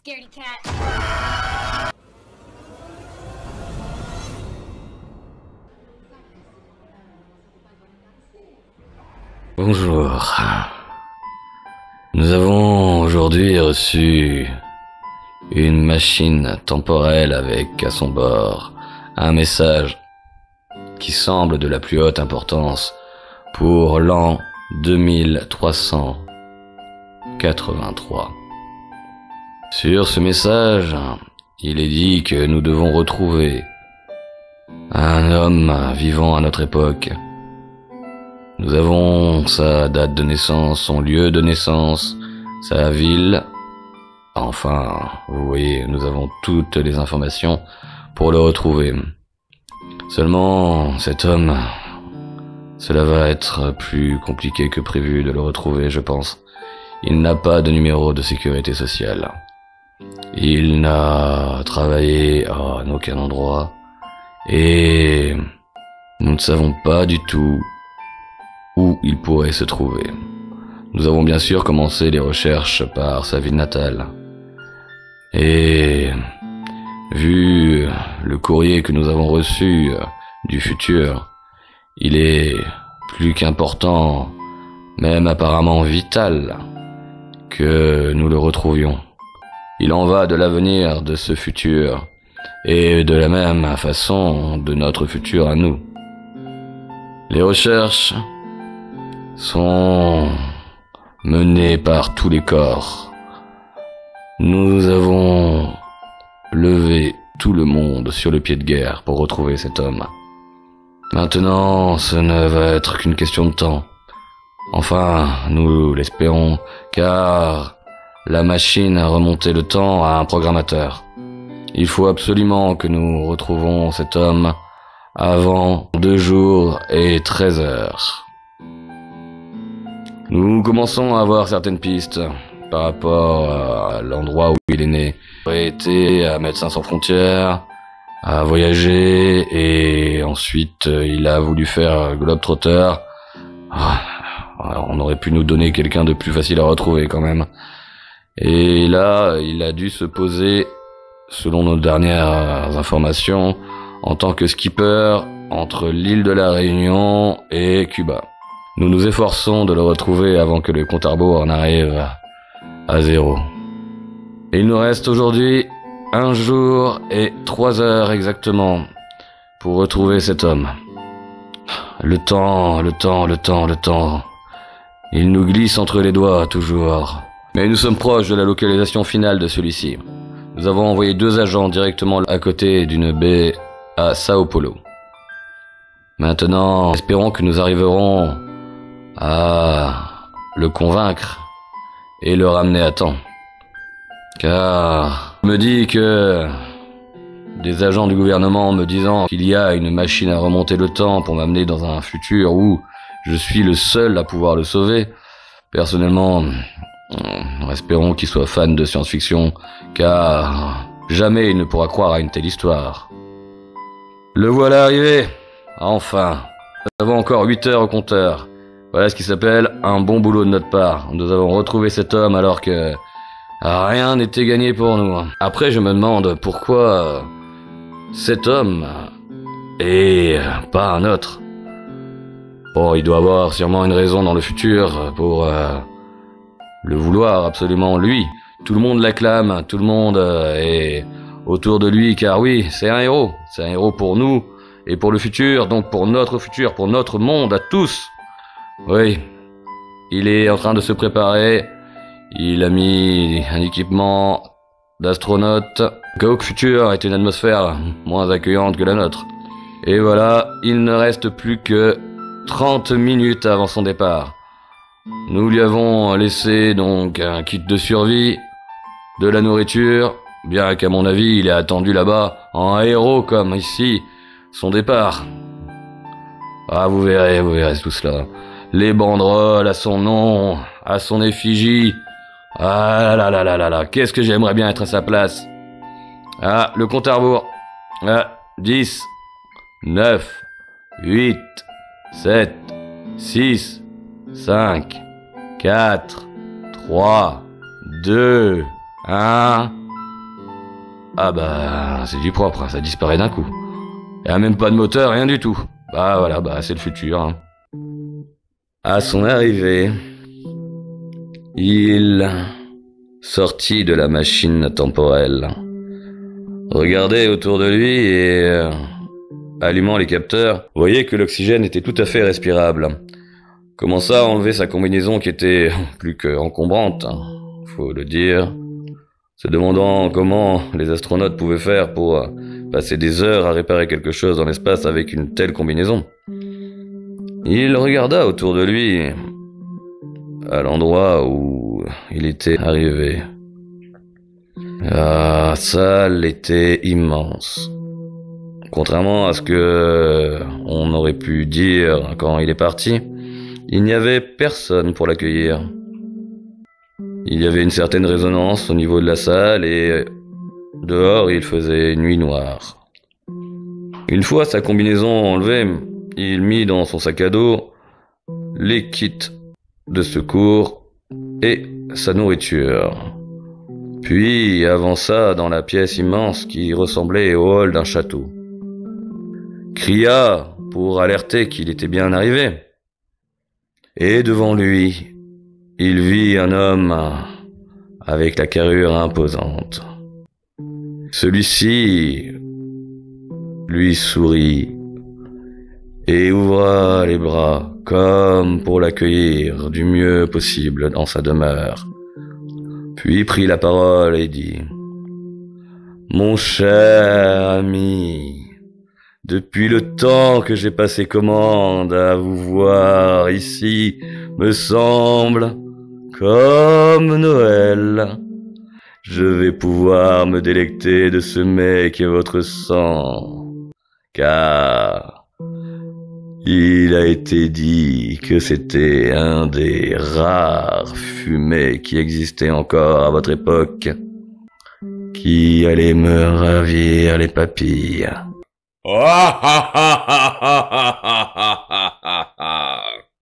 Scaredy cat. Bonjour. Nous avons aujourd'hui reçu une machine temporelle avec à son bord un message qui semble de la plus haute importance pour l'an 2383. Sur ce message, il est dit que nous devons retrouver un homme vivant à notre époque. Nous avons sa date de naissance, son lieu de naissance, sa ville. Enfin, vous voyez, nous avons toutes les informations pour le retrouver. Seulement, cet homme, cela va être plus compliqué que prévu de le retrouver, je pense. Il n'a pas de numéro de sécurité sociale. Il n'a travaillé à aucun endroit. Et nous ne savons pas du tout où il pourrait se trouver. Nous avons bien sûr commencé les recherches par sa ville natale. Et vu le courrier que nous avons reçu du futur, il est plus qu'important, même apparemment vital, que nous le retrouvions. Il en va de l'avenir de ce futur, et de la même façon de notre futur à nous. Les recherches sont menées par tous les corps. Nous avons levé tout le monde sur le pied de guerre pour retrouver cet homme. Maintenant, ce ne va être qu'une question de temps. Enfin, nous l'espérons, car la machine a remonté le temps à un programmateur. Il faut absolument que nous retrouvons cet homme avant 2 jours et 13 heures. Nous commençons à avoir certaines pistes par rapport à l'endroit où il est né. Il aurait été à Médecins sans frontières, à voyager, et ensuite il a voulu faire globe-trotter. On aurait pu nous donner quelqu'un de plus facile à retrouver quand même. Et là, il a dû se poser, selon nos dernières informations, en tant que skipper entre l'île de la Réunion et Cuba. Nous nous efforçons de le retrouver avant que le compte à rebours en arrive à 0. Et il nous reste aujourd'hui 1 jour et 3 heures exactement pour retrouver cet homme. Le temps. Il nous glisse entre les doigts toujours. Mais nous sommes proches de la localisation finale de celui-ci. Nous avons envoyé 2 agents directement à côté d'une baie à Sao Paulo. Maintenant, espérons que nous arriverons à le convaincre et le ramener à temps. Car je me dis que des agents du gouvernement me disant qu'il y a une machine à remonter le temps pour m'amener dans un futur où je suis le seul à pouvoir le sauver, personnellement, espérons qu'il soit fan de science-fiction, car jamais il ne pourra croire à une telle histoire. Le voilà arrivé, enfin. Nous avons encore 8 heures au compteur. Voilà ce qui s'appelle un bon boulot de notre part. Nous avons retrouvé cet homme alors que rien n'était gagné pour nous. Après, je me demande pourquoi cet homme et pas un autre. Bon, il doit avoir sûrement une raison dans le futur pour le vouloir absolument lui. Tout le monde l'acclame, tout le monde est autour de lui, car oui, c'est un héros. C'est un héros pour nous et pour le futur, donc pour notre futur, pour notre monde à tous. Oui, il est en train de se préparer. Il a mis un équipement d'astronaute. Gauk Futur est une atmosphère moins accueillante que la nôtre. Et voilà, il ne reste plus que 30 minutes avant son départ. Nous lui avons laissé donc un kit de survie, de la nourriture, bien qu'à mon avis il est attendu là-bas en héros comme ici, son départ. Ah, vous verrez tout cela. Les banderoles à son nom, à son effigie. Ah là, qu'est-ce que j'aimerais bien être à sa place. Ah, le compte à rebours. 10, 9, 8, 7, 6, 5, 4, 3, 2, 1, Ah bah, c'est du propre, ça disparaît d'un coup. Y a même pas de moteur, rien du tout. Bah voilà, bah c'est le futur. Hein. À son arrivée, il sortit de la machine temporelle, regardait autour de lui et, allumant les capteurs, voyait que l'oxygène était tout à fait respirable. Commença à enlever sa combinaison qui était plus que encombrante, faut le dire, se demandant comment les astronautes pouvaient faire pour passer des heures à réparer quelque chose dans l'espace avec une telle combinaison. Il regarda autour de lui, à l'endroit où il était arrivé. La salle était immense. Contrairement à ce que on aurait pu dire quand il est parti, il n'y avait personne pour l'accueillir. Il y avait une certaine résonance au niveau de la salle et dehors il faisait nuit noire. Une fois sa combinaison enlevée, il mit dans son sac à dos les kits de secours et sa nourriture. Puis avança dans la pièce immense qui ressemblait au hall d'un château. Cria pour alerter qu'il était bien arrivé. Et devant lui, il vit un homme avec la carrure imposante. Celui-ci lui sourit et ouvra les bras comme pour l'accueillir du mieux possible dans sa demeure. Puis prit la parole et dit : « Mon cher ami, depuis le temps que j'ai passé commande à vous voir ici, me semble comme Noël. Je vais pouvoir me délecter de ce mets qui est votre sang, car il a été dit que c'était un des rares fumets qui existaient encore à votre époque, qui allait me ravir les papilles. »